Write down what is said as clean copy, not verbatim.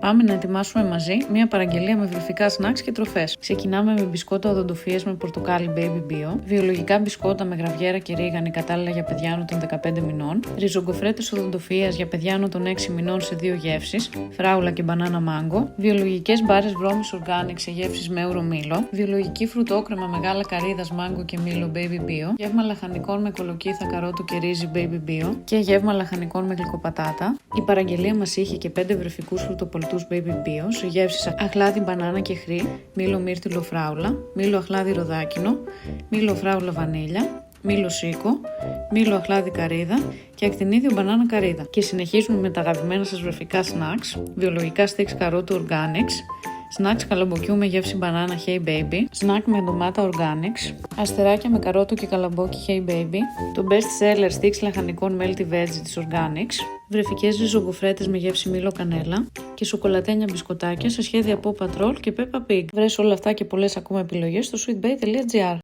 Πάμε να ετοιμάσουμε μαζί μια παραγγελία με βρεφικά σνακς και τροφές. Ξεκινάμε με μπισκότα οδοντοφίας με πορτοκάλι Baby Bio, βιολογικά μπισκότα με γραβιέρα και ρίγανη κατάλληλα για παιδιά άνω των 15 μηνών, ριζογκοφρέτες οδοντοφίας για παιδιά άνω των 6 μηνών σε 2 γεύσεις, φράουλα και μπανάνα μάγκο, βιολογικές μπάρες βρώμης organic σε γεύσεις με ούρο μήλο, βιολογική φρουτόκρεμα μεγάλα καρύδας μάγκο και μήλο Baby Bio, γεύμα λαχανικών με κολοκύθα καρότου και ρύζι Baby Bio και γεύμα λαχανικών με γλυκοπατάτα. Η παραγγελία μας είχε και 5 βρεφικούς φρουτοπολτούς Baby Bio σε γεύσεις αχλάδι μπανάνα και χρή, μήλο μύρτιλο φράουλα, μήλο αχλάδι ροδάκινο, μήλο φράουλα βανίλια, μήλο σίκο, μήλο αχλάδι καρύδα και ακτινίδιο μπανάνα καρύδα. Και συνεχίζουμε με τα αγαπημένα σας βρεφικά snacks, βιολογικά sticks καρότου organics, snacks καλαμποκιού με γεύση μπανάνα Hey Baby, snack με ντομάτα organics, αστεράκια με καρότο και καλαμπόκι Hey Baby, το best seller sticks λαχανικών melty veggie της organics, βρεφικές ριζογκοφρέτες με γεύση μήλο κανέλα και σοκολατένια μπισκοτάκια σε σχέδια Paw Patrol και Peppa Pig. Βρες όλα αυτά και πολλές ακόμα επιλογές στο sweetbay.gr.